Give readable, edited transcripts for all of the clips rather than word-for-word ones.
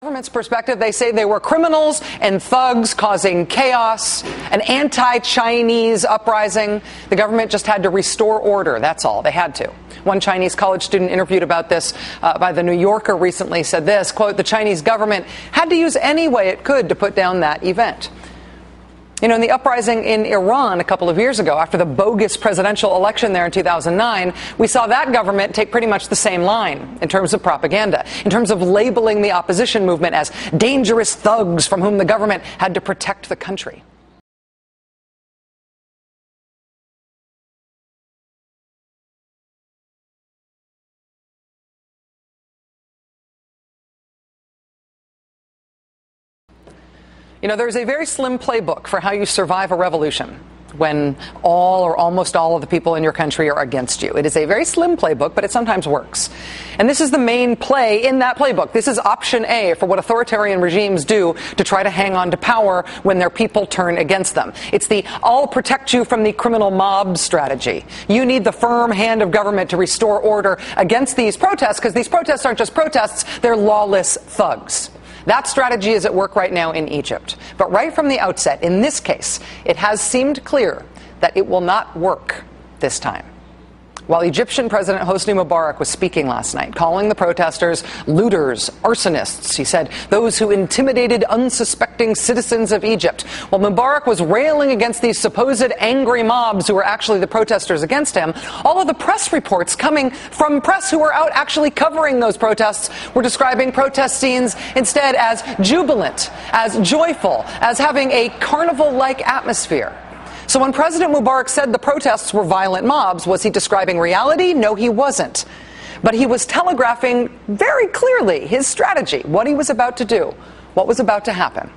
Government's perspective, they say they were criminals and thugs causing chaos, an anti-Chinese uprising. The government just had to restore order. That's all. They had to. One Chinese college student interviewed about this by The New Yorker recently said this, quote, "The Chinese government had to use any way it could to put down that event." You know, in the uprising in Iran a couple of years ago, after the bogus presidential election there in 2009, we saw that government take pretty much the same line in terms of propaganda, in terms of labeling the opposition movement as dangerous thugs from whom the government had to protect the country. You know, there's a very slim playbook for how you survive a revolution when all or almost all of the people in your country are against you. It is a very slim playbook, but it sometimes works. And this is the main play in that playbook. This is option A for what authoritarian regimes do to try to hang on to power when their people turn against them. It's the "I'll protect you from the criminal mob" strategy. You need the firm hand of government to restore order against these protests, because these protests aren't just protests, they're lawless thugs. That strategy is at work right now in Egypt. But right from the outset, in this case, it has seemed clear that it will not work this time. While Egyptian President Hosni Mubarak was speaking last night, calling the protesters looters, arsonists, he said, those who intimidated unsuspecting citizens of Egypt. While Mubarak was railing against these supposed angry mobs who were actually the protesters against him, all of the press reports coming from press who were out actually covering those protests were describing protest scenes instead as jubilant, as joyful, as having a carnival-like atmosphere. So when President Mubarak said the protests were violent mobs, was he describing reality? No, he wasn't. But he was telegraphing very clearly his strategy, what he was about to do, what was about to happen.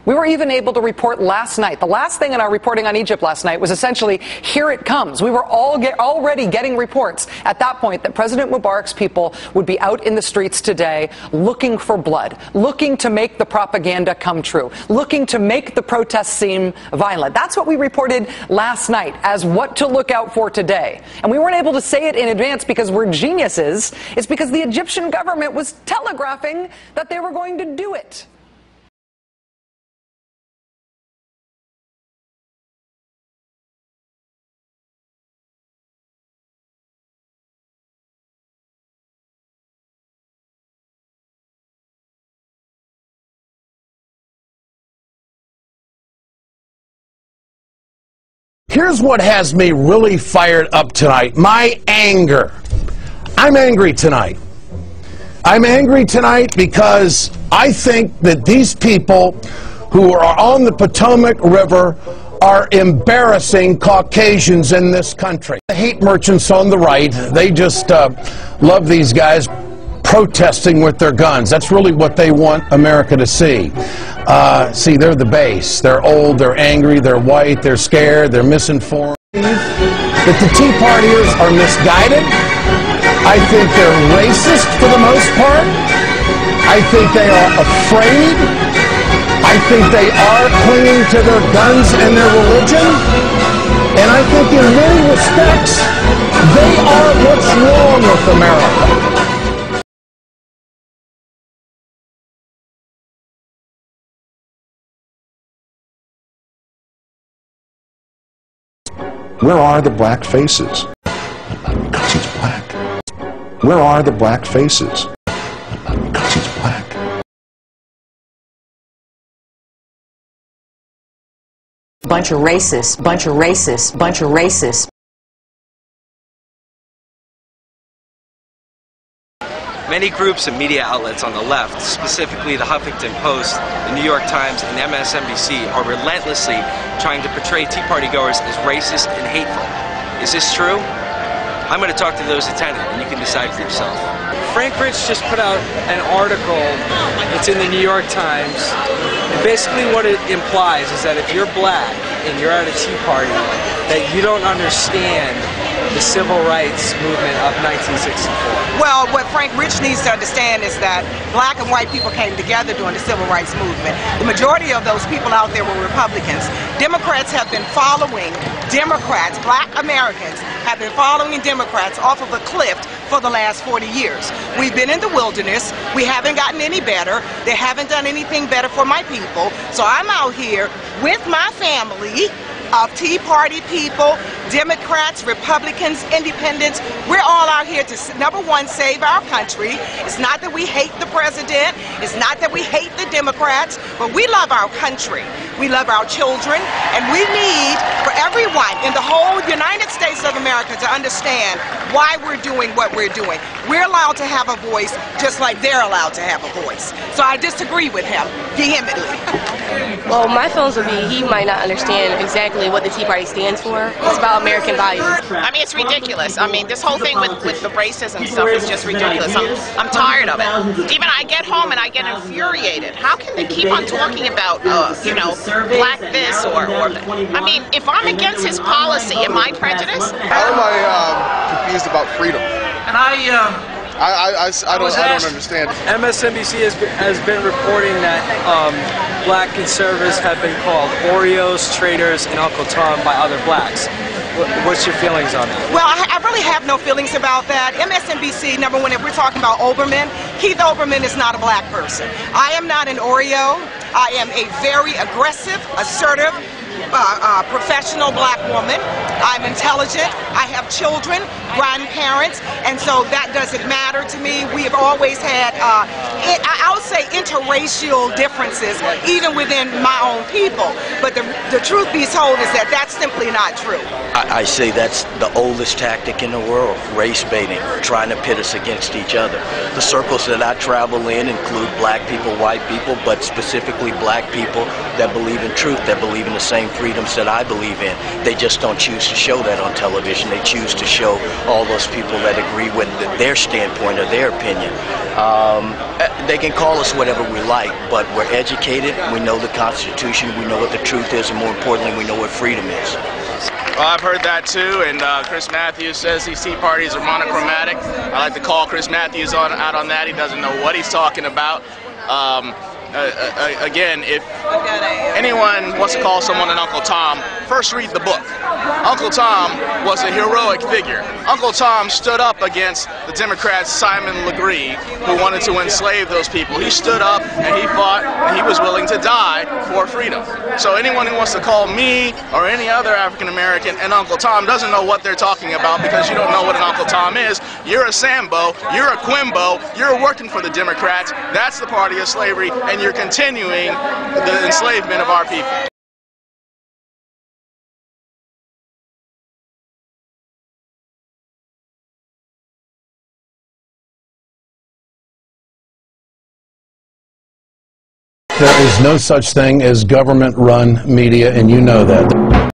We were even able to report last night. The last thing in our reporting on Egypt last night was essentially, here it comes. We were already getting reports at that point that President Mubarak's people would be out in the streets today looking for blood, looking to make the propaganda come true, looking to make the protests seem violent. That's what we reported last night as what to look out for today. And we weren't able to say it in advance because we're geniuses. It's because the Egyptian government was telegraphing that they were going to do it. Here's what has me really fired up tonight. My anger. I'm angry tonight. I'm angry tonight because I think that these people who are on the Potomac River are embarrassing Caucasians in this country. The hate merchants on the right, they just love these guys protesting with their guns. That's really what they want America to see. See, they're the base. They're old, they're angry, they're white, they're scared, they're misinformed. That the Tea Partiers are misguided. I think they're racist for the most part. I think they are afraid. I think they are clinging to their guns and their religion. And I think in many respects, they are what's wrong with America. Where are the black faces? Because he's black. Where are the black faces? Because he's black. Bunch of racists, bunch of racists, bunch of racists. Many groups and media outlets on the left, specifically the Huffington Post, the New York Times, and MSNBC, are relentlessly trying to portray Tea Party goers as racist and hateful. Is this true? I'm going to talk to those attending, and you can decide for yourself. Frank Rich just put out an article. It's in the New York Times. And basically what it implies is that if you're black and you're at a Tea Party, that you don't understand the civil rights movement of 1964? Well, what Frank Rich needs to understand is that black and white people came together during the civil rights movement. The majority of those people out there were Republicans. Democrats have been following Democrats, black Americans have been following Democrats off of a cliff for the last 40 years. We've been in the wilderness. We haven't gotten any better. They haven't done anything better for my people. So I'm out here with my family of Tea Party people, Democrats, Republicans, Independents. We're all out here to, number one, save our country. It's not that we hate the president. It's not that we hate the Democrats, but we love our country. We love our children, and we need for everyone in the whole United States of America to understand why we're doing what we're doing. We're allowed to have a voice just like they're allowed to have a voice. So I disagree with him vehemently. Well, my feelings would be he might not understand exactly what the Tea Party stands for. It's about American values. I mean, it's ridiculous. I mean, this whole thing with the racism stuff is just ridiculous. I'm tired of it. Even I get home and I get infuriated. How can they keep on talking about, you know, black this or that? I mean, if I'm against his policy, am I prejudiced? How am I confused about freedom? And I don't understand. MSNBC has been reporting that black conservatives have been called Oreos, traitors, and Uncle Tom by other blacks. What's your feelings on that? Well, I really have no feelings about that. MSNBC, number one, if we're talking about Olbermann, Keith Olbermann is not a black person. I am not an Oreo. I am a very aggressive, assertive, professional black woman. I'm intelligent. I have children, grandparents, and so that doesn't matter to me. We have always had, I would say, interracial differences, even within my own people. But the truth be told is that that's simply not true. I say that's the oldest tactic in the world, race baiting, trying to pit us against each other. The circles that I travel in include black people, white people, but specifically black people that believe in truth, that believe in the same freedoms that I believe in. They just don't choose to show that on television. They choose to show all those people that agree with their standpoint or their opinion. They can call us whatever we like, but we're educated, we know the Constitution, we know what the truth is, and more importantly, we know what freedom is. Well, I've heard that too, and Chris Matthews says these Tea Parties are monochromatic. I like to call Chris Matthews out on that. He doesn't know what he's talking about. Again, if anyone wants to call someone an Uncle Tom, first read the book. Uncle Tom was a heroic figure. Uncle Tom stood up against the Democrat Simon Legree, who wanted to enslave those people. He stood up and he fought, and he was willing to die for freedom. So anyone who wants to call me or any other African American an Uncle Tom doesn't know what they're talking about, because you don't know what an Uncle Tom is. You're a Sambo, you're a Quimbo, you're working for the Democrats. That's the party of slavery, and you're continuing the enslavement of our people. There is no such thing as government-run media, and you know that.